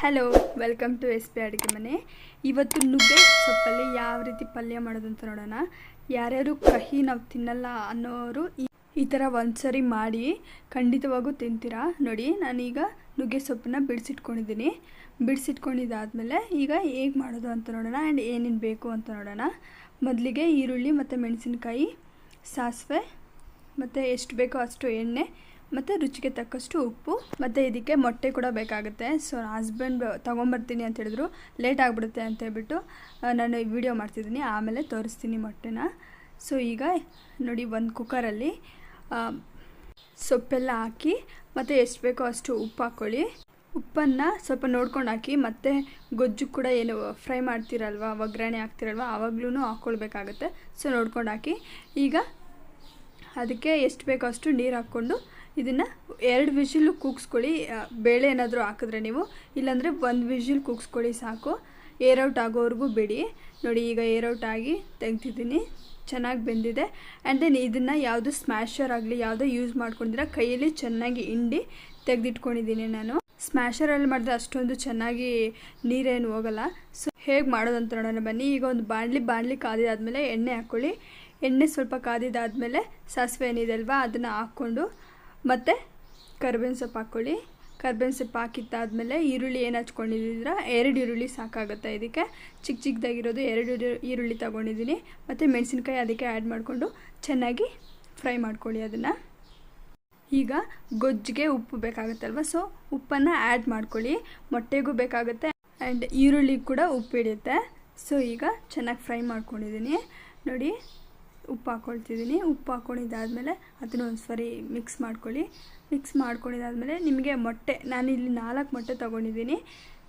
Hello, welcome to S P ಅಡುಗೆ ಮನೆ. ಇವತ್ತು ನುಗ್ಗೆ ಸೊಪ್ಪಲ್ಲಿ ಯಾವ ರೀತಿ ಪಲ್ಯ ಮಾಡೋದು ಅಂತ ನೋಡೋಣ. ಯಾರ್ಯಾರು ಕಹಿ ನಾವು ತಿನ್ನಲ್ಲ ಅನ್ನೋರು ಈ ಥರ ಒಂದ್ಸರಿ ಮಾಡಿ ಖಂಡಿತವಾಗೂ ತಿಂತೀರಾ. ನೋಡಿ, ನಾನೀಗ ನುಗ್ಗೆ ಸೊಪ್ಪನ್ನ ಬಿಡಿಸಿಟ್ಕೊಂಡಿದ್ದಾದಮೇಲೆ ಈಗ ಹೇಗೆ ಮಾಡೋದು ಅಂತ ನೋಡೋಣ ಆ್ಯಂಡ್ ಏನೇನು ಬೇಕು ಅಂತ ನೋಡೋಣ. ಮೊದಲಿಗೆ ಈರುಳ್ಳಿ ಮತ್ತು ಮೆಣಸಿನ್ಕಾಯಿ, ಸಾಸಿವೆ ಮತ್ತು ಎಷ್ಟು ಬೇಕೋ ಅಷ್ಟು ಎಣ್ಣೆ ಮತ್ತು ರುಚಿಗೆ ತಕ್ಕಷ್ಟು ಉಪ್ಪು ಮತ್ತು ಇದಕ್ಕೆ ಮೊಟ್ಟೆ ಕೂಡ ಬೇಕಾಗುತ್ತೆ. ಸೊ ಹಸ್ಬೆಂಡ್ ತೊಗೊಂಬರ್ತೀನಿ ಅಂತ ಹೇಳಿದ್ರು, ಲೇಟ್ ಆಗಿಬಿಡುತ್ತೆ ಅಂತ ಹೇಳ್ಬಿಟ್ಟು ನಾನು ವಿಡಿಯೋ ಮಾಡ್ತಿದ್ದೀನಿ, ಆಮೇಲೆ ತೋರಿಸ್ತೀನಿ ಮೊಟ್ಟೆನ. ಸೊ ಈಗ ನೋಡಿ, ಒಂದು ಕುಕ್ಕರಲ್ಲಿ ಸೊಪ್ಪೆಲ್ಲ ಹಾಕಿ ಮತ್ತು ಎಷ್ಟು ಬೇಕೋ ಅಷ್ಟು ಉಪ್ಪು ಹಾಕ್ಕೊಳ್ಳಿ. ಉಪ್ಪನ್ನು ಸ್ವಲ್ಪ ನೋಡ್ಕೊಂಡು ಹಾಕಿ, ಮತ್ತು ಗೊಜ್ಜು ಕೂಡ ಏನು ಫ್ರೈ ಮಾಡ್ತೀರಲ್ವ, ಒಗ್ಗರಣೆ ಹಾಕ್ತಿರಲ್ವ, ಆವಾಗ್ಲೂ ಹಾಕ್ಕೊಳ್ಬೇಕಾಗತ್ತೆ. ಸೊ ನೋಡ್ಕೊಂಡು ಹಾಕಿ. ಈಗ ಅದಕ್ಕೆ ಎಷ್ಟು ಬೇಕೋ ಅಷ್ಟು ನೀರು ಹಾಕ್ಕೊಂಡು ಇದನ್ನು 2 ವಿಷಿಲು ಕೂಗಿಸ್ಕೊಳ್ಳಿ. ಬೇಳೆ ಏನಾದರೂ ಹಾಕಿದ್ರೆ ನೀವು, ಇಲ್ಲಾಂದರೆ 1 ವಿಷಿಲ್ ಕೂಗಿಸ್ಕೊಳ್ಳಿ ಸಾಕು. ಏರೌಟ್ ಆಗೋವರೆಗೂ ಬಿಡಿ. ನೋಡಿ, ಈಗ ಏರೌಟ್ ಆಗಿ ತೆಗ್ದಿದ್ದೀನಿ, ಚೆನ್ನಾಗಿ ಬೆಂದಿದೆ. ಆ್ಯಂಡ್ ದೆನ್ ಇದನ್ನು ಯಾವುದು ಸ್ಮ್ಯಾಶರ್ ಆಗಲಿ ಯಾವುದೋ ಯೂಸ್ ಮಾಡ್ಕೊಂಡಿದ್ರೆ ಕೈಯಲ್ಲಿ ಚೆನ್ನಾಗಿ ಹಿಂಡಿ ತೆಗೆದಿಟ್ಕೊಂಡಿದ್ದೀನಿ ನಾನು. ಸ್ಮ್ಯಾಶರಲ್ಲಿ ಮಾಡಿದ್ರೆ ಅಷ್ಟೊಂದು ಚೆನ್ನಾಗಿ ನೀರೇನು ಹೋಗಲ್ಲ. ಸೊ ಹೇಗೆ ಮಾಡೋದಂತ ನೋಡೋಣ ಬನ್ನಿ. ಈಗ ಒಂದು ಬಾಣಲಿ ಕಾದಿದಾದ್ಮೇಲೆ ಎಣ್ಣೆ ಹಾಕ್ಕೊಳ್ಳಿ. ಎಣ್ಣೆ ಸ್ವಲ್ಪ ಕಾದಿದಾದ್ಮೇಲೆ ಸಾಸಿವೆ ಏನಿದೆ ಅಲ್ವಾ ಅದನ್ನು ಹಾಕ್ಕೊಂಡು ಮತ್ತು ಕರ್ಬೇವಿನ ಸೊಪ್ಪು ಹಾಕ್ಕೊಳ್ಳಿ. ಕರ್ಬೇವಿನ ಸೊಪ್ಪು ಹಾಕಿದ್ದಾದಮೇಲೆ ಈರುಳ್ಳಿ ಏನು ಹಚ್ಕೊಂಡಿದ್ದೀರ 2 ಈರುಳ್ಳಿ ಸಾಕಾಗುತ್ತೆ. ಇದಕ್ಕೆ ಚಿಕ್ಕದಾಗಿರೋದು 2 ಈರುಳ್ಳಿ ತೊಗೊಂಡಿದ್ದೀನಿ. ಮತ್ತು ಮೆಣಸಿನ್ಕಾಯಿ ಅದಕ್ಕೆ ಆ್ಯಡ್ ಮಾಡಿಕೊಂಡು ಚೆನ್ನಾಗಿ ಫ್ರೈ ಮಾಡ್ಕೊಳ್ಳಿ ಅದನ್ನು. ಈಗ ಗೊಜ್ಜಿಗೆ ಉಪ್ಪು ಬೇಕಾಗುತ್ತಲ್ವ, ಸೊ ಉಪ್ಪನ್ನು ಆ್ಯಡ್ ಮಾಡ್ಕೊಳ್ಳಿ. ಮೊಟ್ಟೆಗೂ ಬೇಕಾಗುತ್ತೆ ಆ್ಯಂಡ್ ಈರುಳ್ಳಿ ಕೂಡ ಉಪ್ಪು ಹಿಡಿಯುತ್ತೆ. ಸೊ ಈಗ ಚೆನ್ನಾಗಿ ಫ್ರೈ ಮಾಡ್ಕೊಂಡಿದ್ದೀನಿ. ನೋಡಿ, ಉಪ್ಪು ಹಾಕ್ಕೊಳ್ತಿದ್ದೀನಿ. ಉಪ್ಪು ಹಾಕ್ಕೊಂಡಿದ್ದಾದಮೇಲೆ ಅದನ್ನು ಒಂದು ಸರಿ ಮಿಕ್ಸ್ ಮಾಡ್ಕೊಂಡಿದ್ದಾದಮೇಲೆ ನಿಮಗೆ ಮೊಟ್ಟೆ, ನಾನಿಲ್ಲಿ 4 ಮೊಟ್ಟೆ ತೊಗೊಂಡಿದ್ದೀನಿ.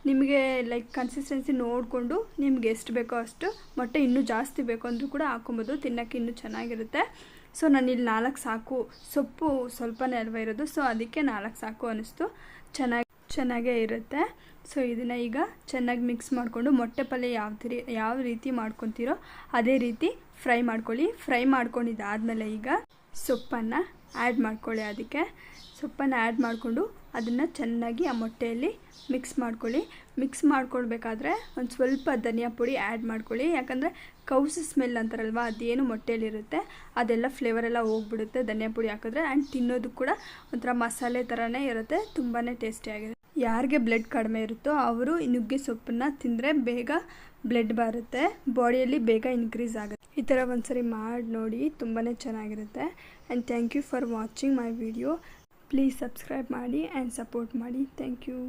ನಿಮಗೆ ಲೈಕ್ ಕನ್ಸಿಸ್ಟೆನ್ಸಿ ನೋಡಿಕೊಂಡು ನಿಮ್ಗೆ ಎಷ್ಟು ಬೇಕೋ ಅಷ್ಟು ಮೊಟ್ಟೆ, ಇನ್ನೂ ಜಾಸ್ತಿ ಬೇಕು ಅಂದರೂ ಕೂಡ ಹಾಕ್ಕೊಬೋದು, ತಿನ್ನೋಕ್ಕೆ ಇನ್ನೂ ಚೆನ್ನಾಗಿರುತ್ತೆ. ಸೊ ನಾನಿಲ್ಲಿ 4 ಸಾಕು, ಸೊಪ್ಪು ಸ್ವಲ್ಪನೇ ಅಲ್ವ ಇರೋದು, ಸೊ ಅದಕ್ಕೆ 4 ಸಾಕು ಅನ್ನಿಸ್ತು. ಚೆನ್ನಾಗೇ ಇರುತ್ತೆ. ಸೊ ಇದನ್ನು ಈಗ ಚೆನ್ನಾಗಿ ಮಿಕ್ಸ್ ಮಾಡಿಕೊಂಡು ಮೊಟ್ಟೆ ಪಲ್ಯ ಯಾವ ರೀತಿ ಮಾಡ್ಕೊತೀರೋ ಅದೇ ರೀತಿ ಫ್ರೈ ಮಾಡ್ಕೊಳ್ಳಿ. ಫ್ರೈ ಮಾಡ್ಕೊಂಡಿದ್ದಾದಮೇಲೆ ಈಗ ಸೊಪ್ಪನ್ನು ಆ್ಯಡ್ ಮಾಡ್ಕೊಳ್ಳಿ. ಅದಕ್ಕೆ ಸೊಪ್ಪನ್ನು ಆ್ಯಡ್ ಮಾಡಿಕೊಂಡು ಅದನ್ನು ಚೆನ್ನಾಗಿ ಆ ಮೊಟ್ಟೆಯಲ್ಲಿ ಮಿಕ್ಸ್ ಮಾಡ್ಕೊಳ್ಳಿ. ಮಿಕ್ಸ್ ಮಾಡ್ಕೊಳ್ಬೇಕಾದ್ರೆ ಒಂದು ಸ್ವಲ್ಪ ಧನಿಯಾ ಪುಡಿ ಆ್ಯಡ್ ಮಾಡ್ಕೊಳ್ಳಿ. ಯಾಕಂದರೆ ಕೌಸು ಸ್ಮೆಲ್ ಅಂತಾರಲ್ವ, ಅದೇನು ಮೊಟ್ಟೆಯಲ್ಲಿರುತ್ತೆ ಅದೆಲ್ಲ ಫ್ಲೇವರೆಲ್ಲ ಹೋಗ್ಬಿಡುತ್ತೆ ಧನಿಯಾ ಪುಡಿ ಹಾಕಿದ್ರೆ. ಆ್ಯಂಡ್ ತಿನ್ನೋದು ಕೂಡ ಒಂಥರ ಮಸಾಲೆ ಥರನೇ ಇರುತ್ತೆ, ತುಂಬಾ ಟೇಸ್ಟಿಯಾಗಿದೆ. ಯಾರಿಗೆ ಬ್ಲಡ್ ಕಡಿಮೆ ಇರುತ್ತೋ ಅವರು ನುಗ್ಗೆ ಸೊಪ್ಪನ್ನು ತಿಂದರೆ ಬೇಗ ಬ್ಲಡ್ ಬರುತ್ತೆ, ಬಾಡಿಯಲ್ಲಿ ಬೇಗ ಇನ್ಕ್ರೀಸ್ ಆಗುತ್ತೆ. ಈ ಥರ ಒಂದ್ಸರಿ ಮಾಡಿ ನೋಡಿ, ತುಂಬಾ ಚೆನ್ನಾಗಿರುತ್ತೆ. And thank you for watching my video. Please subscribe ಮಾಡಿ ಆ್ಯಂಡ್ ಸಪೋರ್ಟ್ ಮಾಡಿ. Thank you.